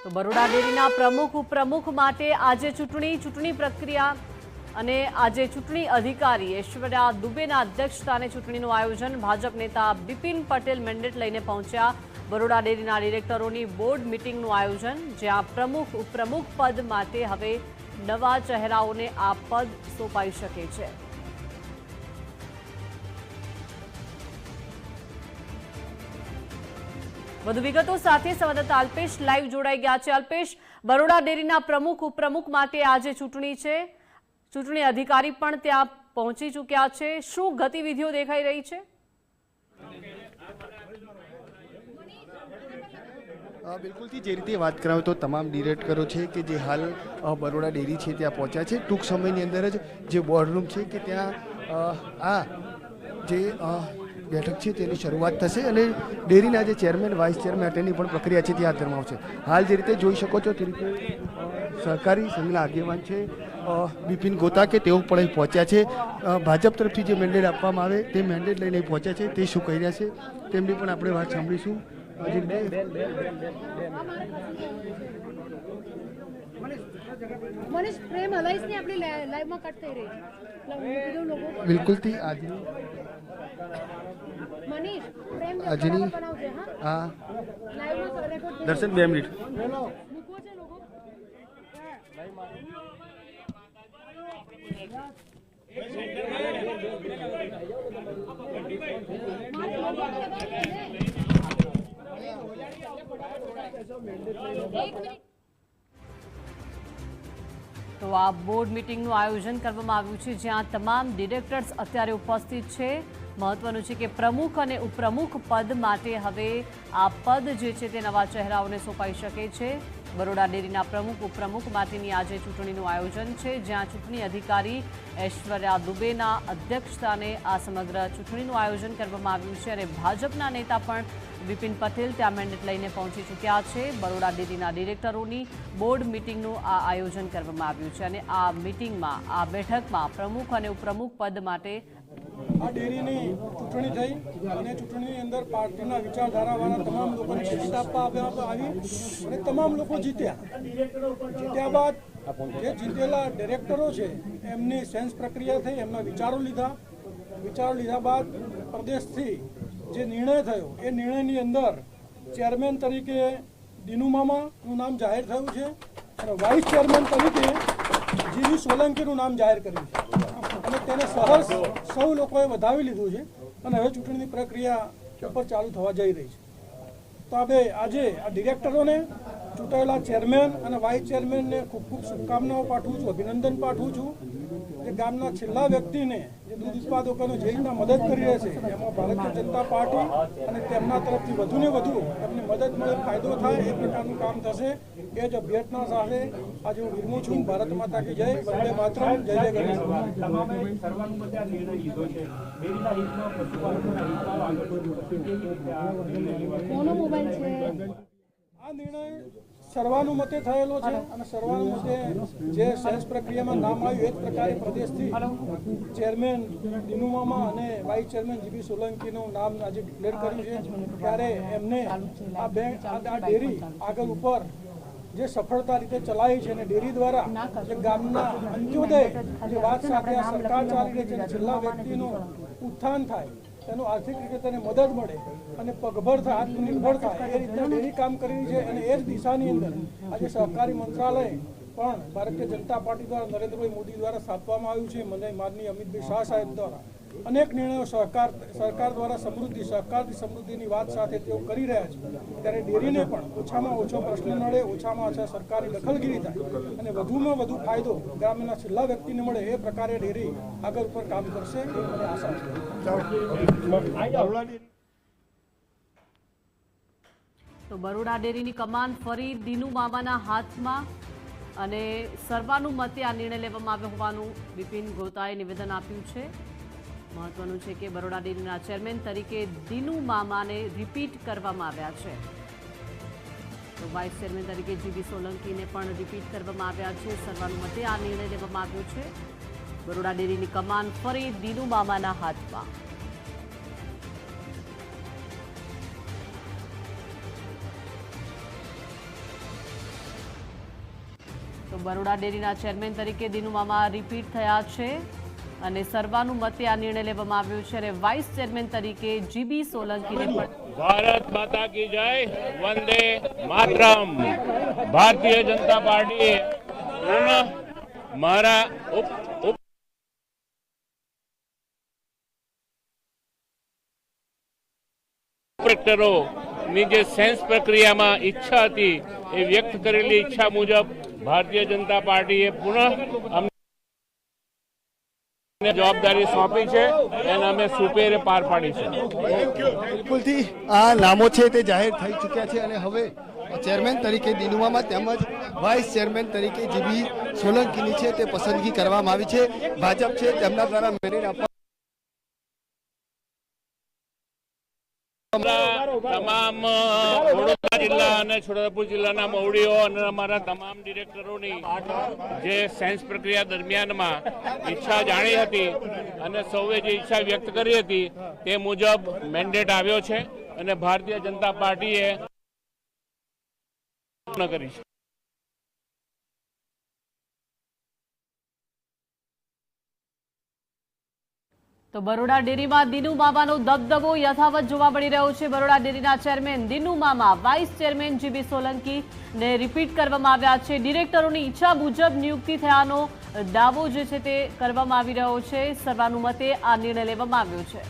તો બરોડા ડેરીના પ્રમુખ ઉપપ્રમુખ માટે આજે ચૂંટણી પ્રક્રિયા અને આજે ચૂંટણી અધિકારી ઐશ્વર્યા દુબેના અધ્યક્ષસ્થાને ચૂંટણીનું આયોજન ભાજપ નેતા બિપિન પટેલ મેન્ડેટ લઈને પહોંચ્યા બરોડા ડેરીના ડિરેક્ટરોની બોર્ડ મીટિંગનું આયોજન જ્યાં પ્રમુખ ઉપપ્રમુખ પદ માટે હવે નવા ચહેરાઓને આ પદ સોંપાઈ શકે છે। વધુ વિગતો સાથે સંવાદદાતા અલ્પેશ લાઈવ જોડાઈ ગયા છે। અલ્પેશ, બરોડા ડેરીના પ્રમુખ ઉપપ્રમુખ માટે આજે ચૂંટણી છે, ચૂંટણી અધિકારી પણ ત્યાં પહોંચી ચૂક્યા છે, શું ગતિવિધિઓ દેખાઈ રહી છે? બિલકુલથી જે રીતે વાત કરાવે તો તમામ ડિરેક્ટરો છે કે જે હાલ બરોડા ડેરી છે ત્યાં પહોંચ્યા છે। ટૂંક સમયની અંદર જ જે બોર્ડરૂમ છે કે ત્યાં આ જે બેઠક છે તેની શરૂઆત થશે અને ડેરીના જે ચેરમેન વાઇસ ચેરમેન માટેની પણ પ્રક્રિયા છે તે હાથ ધરવામાં આવશે। હાલ જે રીતે જોઈ શકો છો તે રીતે સહકારી સંઘના આગેવાન છે બિપિન ગોતા કે તેઓ પણ અહીં પહોંચ્યા છે। ભાજપ તરફથી જે મેન્ડેટ આપવામાં આવે તે મેન્ડેટ લઈને પહોંચ્યા છે, તે શું કહી રહ્યા છે તેમની પણ આપણે વાત સાંભળીશું। બિલકુલથી આજની હા દર્શન 2 મિનિટ તો આ બોર્ડ મીટિંગનું આયોજન કરવામાં આવ્યું છે જ્યાં તમામ ડિરેક્ટર્સ અત્યારે ઉપસ્થિત છે। મહત્વનું છે કે પ્રમુખ અને ઉપપ્રમુખ પદ માટે હવે આ પદ જે છે તે નવા ચહેરાઓને સોંપાઈ શકે છે। બરોડા ડેરીના પ્રમુખ ઉપપ્રમુખ માટેની આજે ચૂંટણીનું આયોજન છે જ્યાં ચૂંટણી અધિકારી ઐશ્વર્યા દુબેના અધ્યક્ષસ્થાને આ સમગ્ર ચૂંટણીનું આયોજન કરવામાં આવ્યું છે અને ભાજપના નેતા પણ બિપિન પટેલ ત્યાં મેન્ડેટ લઈને પહોંચી ચૂક્યા છે। બરોડા ડેરીના ડિરેક્ટરોની બોર્ડ મીટિંગનું આ આયોજન કરવામાં આવ્યું છે અને આ મીટિંગમાં આ બેઠકમાં પ્રમુખ અને ઉપપ્રમુખ પદ માટે આ ડેરીની ચૂંટણી થઈ અને ચૂંટણીની અંદર પાર્ટીના વિચારધારાવાળા તમામ લોકોને ટિકિટ આપવામાં આવી અને તમામ લોકો જીત્યા બાદ જે જીતેલા ડિરેક્ટરો છે એમની સેન્સ પ્રક્રિયા થઈ, એમના વિચારો લીધા બાદ પ્રદેશથી જે નિર્ણય થયો એ નિર્ણયની અંદર ચેરમેન તરીકે દિનુ મામાનું નામ જાહેર થયું છે અને વાઇસ ચેરમેન તરીકે જીવી સોલંકીનું નામ જાહેર કર્યું છે અને તેને સહર્ષ સૌ લોકોએ વધાવી લીધું છે અને હવે ચૂંટણીની પ્રક્રિયા ઉપર ચાલુ થવા જઈ રહી છે। તો હવે આજે આ ડિરેક્ટરોને ચૂંટાયેલા ચેરમેન અને વાઇસ ચેરમેનને ખૂબ ખૂબ શુભકામનાઓ પાઠવું છું, અભિનંદન પાઠવું છું। જે ગામના છેલ્લા વ્યક્તિને જે દૂધ ઉત્પાદકોને જે રીતના મદદ કરી રહ્યા છે એમાં ભારતીય જનતા પાર્ટી અને તેમના તરફથી વધુને વધુ એમને મદદ મળે, ફાયદો થાય એ પ્રકારનું કામ થશે એ જ અભ્યર્થના સાથે આજે હું વિરમું છું। ભારત માતા કી જય, વંદે માતરમ, જય જય ગણેશ। આ નિર્ણય સર્વાનુમતે થયેલો છે અને સર્વાનુમતે જે સેન્સ પ્રક્રિયામાં નામ આવ્યું એ જ પ્રકારે પ્રદેશથી ચેરમેન દિનુ મામા અને વાઇસ ચેરમેન જીબી સોલંકીનું નામ આજે ડિક્લેર કર્યું છે ત્યારે એમને આ ડેરી આગળ ઉપર જે સફળતા રીતે ચલાવી છે અને ડેરી દ્વારા જે ગામના અંત્યોદય જે વાત સાથે આ સરકાર ચાલી રહી છે છેલ્લા વ્યક્તિનું ઉત્થાન થાય, તેનું આર્થિક રીતે તેને મદદ મળે અને પગભર થાય, આત્મનિર્ભર થાય એ રીતે ડેરી કામ કરી રહી છે અને એ જ દિશાની અંદર આજે સહકારી મંત્રાલય પણ ભારતીય જનતા પાર્ટી દ્વારા નરેન્દ્રભાઈ મોદી દ્વારા સ્થાપવામાં આવ્યું છે। મને માનનીય અમિતભાઈ શાહ સાહેબ દ્વારા અનેક નિર્ણયો સરકાર દ્વારા સહકારથી સમૃદ્ધિની વાત સાથે તેઓ કરી રહ્યા છે ત્યારે ડેરીને પણ ઓછામાં ઓછો પ્રશ્ન નડે, ઓછામાં ઓછા સરકારી દખલગીરી થાય અને વધુમાં વધુ ફાયદો ગ્રામ્યના છેલ્લા વ્યક્તિને મળે એ પ્રકારે ડેરી આગળ ઉપર કામ કરશે એવી મને આશા છે। તો બરોડા ડેરીની કમાન ફરી દિનુ મામાના હાથમાં અને સર્વાનુમતે આ નિર્ણય લેવામાં આવ્યો હોવાનું બિપિન ગોતાએ નિવેદન આપ્યું છે। મહત્વનું છે કે બરોડા ડેરીના ચેરમેન તરીકે દિનુ મામાને રિપીટ કરવામાં આવ્યા છે તો વાઇસ ચેરમેન તરીકે જીબી સોલંકીને પણ રિપીટ કરવામાં આવ્યા છે। સર્વાનુમતે આ નિર્ણય લેવામાં આવ્યો છે। બરોડા ડેરીની કમાન ફરી દિનુ મામાના હાથમાં। તો બરોડા ડેરીના ચેરમેન તરીકે દિનુ મામા રિપીટ થયા છે અને સર્વાનુમતે આ નિર્ણય લેવામાં આવ્યો છે અને વાઇસ ચેરમેન તરીકે જીબી સોલંકીને પણ भारत माता की जय वंदे मातरम। भारतीय जनता पार्टी मारा उप ની જે સેન્સ પ્રક્રિયામાં ઈચ્છા હતી એ વ્યક્ત કરેલી ઈચ્છા મુજબ ભારતીય જનતા પાર્ટીએ પુનઃ અમને જવાબદારી સોંપી છે અને અમે સુપેરે પાર પાડી છે। બિલકુલથી આ નામો છે તે જાહેર થઈ ચૂક્યા છે અને હવે ચેરમેન તરીકે દિનુ મામા તેમજ વાઇસ ચેરમેન તરીકે જીબી સોલંકીની છે તે પસંદગી કરવામાં આવી છે। ભાજપ છે તેમના દ્વારા મેરિટ આપવા તમામ વડોદરા જિલ્લા અને છોટાઉદેપુર જિલ્લાના મવડીઓ અને અમારા તમામ ડિરેક્ટરોની જે સેન્સ પ્રક્રિયા દરમિયાનમાં ઈચ્છા જાણી હતી અને સૌએ જે ઈચ્છા વ્યક્ત કરી હતી તે મુજબ મેન્ડેટ આવ્યો છે અને ભારતીય જનતા પાર્ટીએ પૂર્ણ કરી છે। તો બરોડા ડેરીમાં દિનુ મામાનો દબદબો યથાવત જોવા મળી રહ્યો છે। બરોડા ડેરીના ચેરમેન દિનુ મામા, વાઇસ ચેરમેન જીબી સોલંકીને રિપીટ કરવામાં આવ્યા છે। ડિરેક્ટરોની ઈચ્છા મુજબ નિયુક્તિ થયાનો દાવો જે છે તે કરવામાં આવી રહ્યો છે। સર્વાનુમતે આ નિર્ણય લેવામાં આવ્યો છે।